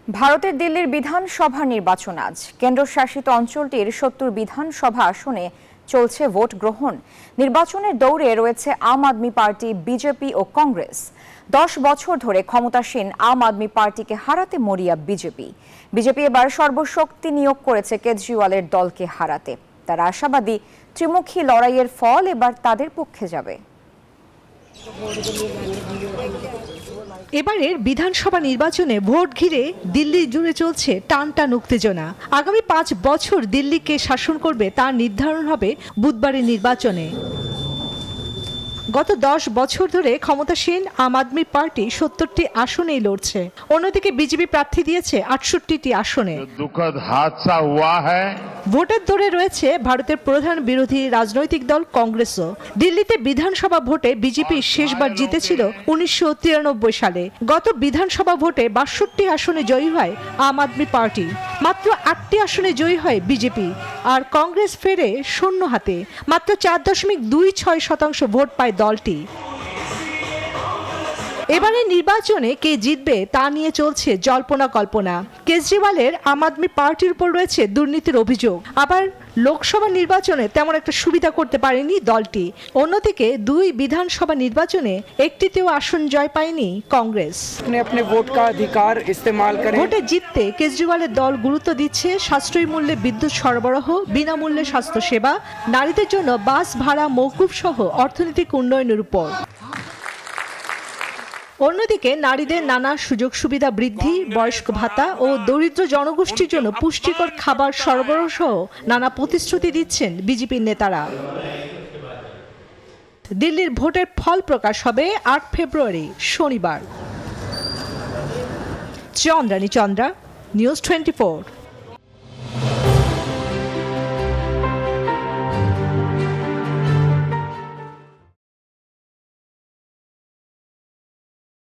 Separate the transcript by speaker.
Speaker 1: ভারতের দিল্লির বিধানসভা নির্বাচন আজ। কেন্দ্রশাসিত অঞ্চলটির ৭০ বিধানসভা আসনে চলছে ভোট গ্রহণ। নির্বাচনের দৌড়ে রয়েছে আম আদমি পার্টি, বিজেপি ও কংগ্রেস। ১০ বছর ধরে ক্ষমতাসীন আম আদমি পার্টিকে হারাতে মরিয়া বিজেপি এবার সর্বশক্তি নিয়োগ করেছে কেজরিওয়ালের দলকে হারাতে। তারা আশাবাদী ত্রিমুখী লড়াইয়ের ফল এবার তাদের পক্ষে যাবে।
Speaker 2: এবারের বিধানসভা নির্বাচনে ভোট ঘিরে দিল্লি জুড়ে চলছে টানটান উত্তেজনা। আগামী ৫ বছর দিল্লিকে শাসন করবে তা নির্ধারণ হবে বুধবারের নির্বাচনে। গত ১০ বছর ধরে ক্ষমতাসীন আম আদমি পার্টি ৭০টি আসনেই লড়ছে। অন্যদিকে বিজেপি প্রার্থী দিয়েছে ৬৮টি আসনে।
Speaker 3: দুঃখদ হাদসা হুয়া হ্যায়।
Speaker 2: ভোটের দৌড়ে রয়েছে ভারতের প্রধান বিরোধী রাজনৈতিক দল কংগ্রেসও। দিল্লিতে বিধানসভা ভোটে বিজেপি শেষবার জিতেছিল ১৯৯৩ সালে। গত বিধানসভা ভোটে ৬২ আসনে জয়ী হয় আম আদমি পার্টি, মাত্র ৮টি আসনে জয়ী হয় বিজেপি। আর কংগ্রেস ফেরে শূন্য হাতে, মাত্র ৪.26% ভোট পায় দলটি। এবারে নির্বাচনে কে জিতবে তা নিয়ে চলছে জল্পনা কল্পনা। কেজরিওয়ালের আম আদমি পার্টির উপর রয়েছে দুর্নীতির অভিযোগ। আবার লোকসভা নির্বাচনে তেমন একটা সুবিধা করতে পারেনি দলটি। অন্যদিকে ২ বিধানসভা নির্বাচনে একটিতেও আসন জয় পায়নি কংগ্রেস। ভোটে জিততে কেজরিওয়ালের দল গুরুত্ব দিচ্ছে সাশ্রয়ী মূল্যে বিদ্যুৎ সরবরাহ, বিনামূল্যে স্বাস্থ্যসেবা, নারীদের জন্য বাস ভাড়া মওকুফ সহ অর্থনৈতিক উন্নয়নের উপর। অন্যদিকে নারীদের নানা সুযোগ সুবিধা বৃদ্ধি, বয়স্ক ভাতা ও দরিদ্র জনগোষ্ঠীর জন্য পুষ্টিকর খাবার সরবরাহ সহ নানা প্রতিশ্রুতি দিচ্ছেন বিজেপির নেতারা। দিল্লির ভোটের ফল প্রকাশ হবে ৮ ফেব্রুয়ারি শনিবার। চন্দ্রানী চন্দ্রা, নিউজ 24।